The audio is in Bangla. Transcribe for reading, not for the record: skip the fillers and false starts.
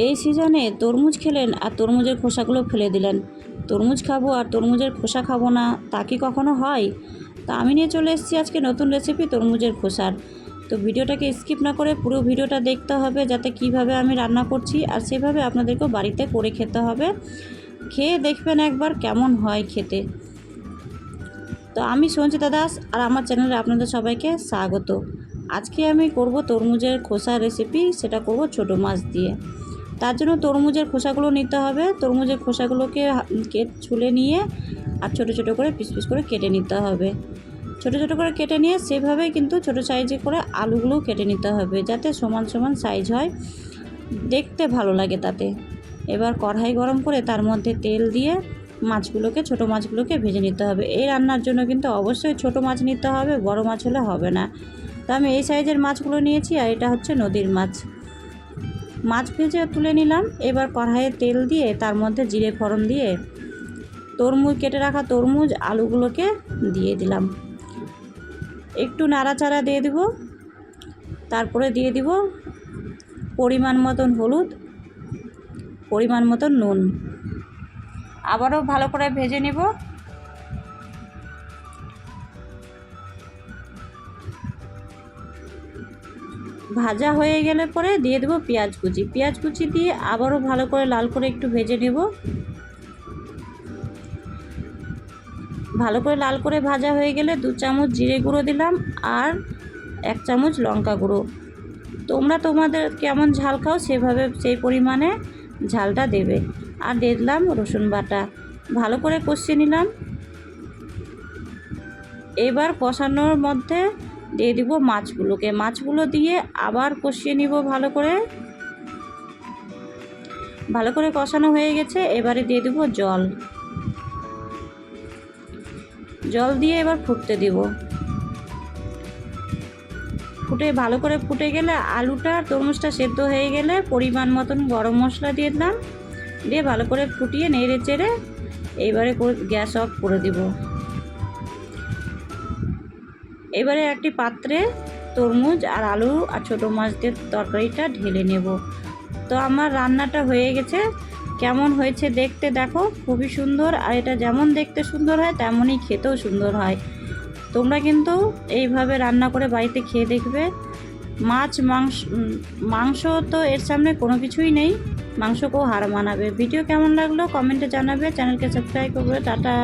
এই সিজনে তরমুজ খেলেন আর তরমুজের খোসাগুলো ফেলে দিলেন। তরমুজ খাবো আর তরমুজের খোসা খাবো না, তা কি কখনো হয়? তা আমি নিয়ে চলে এসেছি আজকে নতুন রেসিপি তরমুজের খোসার। তো ভিডিওটাকে স্কিপ না করে পুরো ভিডিওটা দেখতে হবে, যাতে কিভাবে আমি রান্না করছি আর সেভাবে আপনাদেরকেও বাড়িতে করে খেতে হবে। খেয়ে দেখবেন একবার কেমন হয় খেতে। তো আমি সঞ্চিতা দাস আর আমার চ্যানেলে আপনাদের সবাইকে স্বাগত। আজকে আমি করব তরমুজের খোসা রেসিপি, সেটা করব ছোটো মাছ দিয়ে। তার জন্য তরমুজের খোসাগুলো নিতে হবে। তরমুজের খোসাগুলোকে ছুলে নিয়ে আর ছোটো ছোটো করে পিস পিস করে কেটে নিতে হবে। ছোটো ছোটো করে কেটে নিয়ে সেভাবেই কিন্তু ছোটো সাইজে করে আলুগুলোও কেটে নিতে হবে, যাতে সমান সমান সাইজ হয়, দেখতে ভালো লাগে তাতে। এবার কড়াই গরম করে তার মধ্যে তেল দিয়ে মাছগুলোকে, ছোটো মাছগুলোকে ভেজে নিতে হবে। এই রান্নার জন্য কিন্তু অবশ্যই ছোটো মাছ নিতে হবে, বড় মাছ হলে হবে না। তো আমি এই সাইজের মাছগুলো নিয়েছি, আর এটা হচ্ছে নদীর মাছ। মাছ ভেজে তুলে নিলাম। এবার কড়াইয়ে তেল দিয়ে তার মধ্যে জিরে ফোড়ন দিয়ে তরমুজ, কেটে রাখা তরমুজ, আলুগুলোকে দিয়ে দিলাম। একটু নাড়াচাড়া দিয়ে দিব। তারপরে দিয়ে দিব পরিমাণ মতন হলুদ, পরিমাণ মতন নুন। আবারও ভালো করে ভেজে নেব। ভাজা হয়ে গেলে পরে দিয়ে দেবো পেঁয়াজ কুচি। পেঁয়াজ কুচি দিয়ে আবারও ভালো করে লাল করে একটু ভেজে নেব। ভালো করে লাল করে ভাজা হয়ে গেলে 2 চামচ জিরে গুঁড়ো দিলাম আর 1 চামচ লঙ্কা গুঁড়ো। তোমরা তোমাদের কেমন ঝাল খাও সেভাবে সেই পরিমাণে ঝালটা দেবে। আর দিয়ে দিলাম রসুন বাটা। ভালো করে কষিয়ে নিলাম। এবার কষানোর মধ্যে দিয়ে দিব মাছগুলোকে। মাছগুলো দিয়ে আবার কষিয়ে নিব ভালো করে। ভালো করে কষানো হয়ে গেছে। এবারে দিয়ে দেব জল। জল দিয়ে এবার ফুটতে দিব। ভালো করে ফুটে গেলে আলুটা, তরমুজটা সেদ্ধ হয়ে গেলে পরিমাণ মতন গরম মশলা দিয়ে দিলাম। দিয়ে ভালো করে ফুটিয়ে নেড়ে চেড়ে এইবারে গ্যাস অফ করে দিব। এবারে একটি পাত্রে তরমুজ আর আলু আর ছোটো মাছ দিয়ে তরকারিটা ঢেলে নেব। তো আমার রান্নাটা হয়ে গেছে। কেমন হয়েছে দেখতে দেখো, খুবই সুন্দর। আর এটা যেমন দেখতে সুন্দর হয় তেমনই খেতেও সুন্দর হয়। তোমরা কিন্তু এইভাবে রান্না করে বাড়িতে খেয়ে দেখবে। মাংস তো এর সামনে কোনো কিছুই নেই, মাংসকেও হার মানাবে। ভিডিও কেমন লাগলো কমেন্টে জানাবে। চ্যানেলকে সাবস্ক্রাইব করবে। টাটা।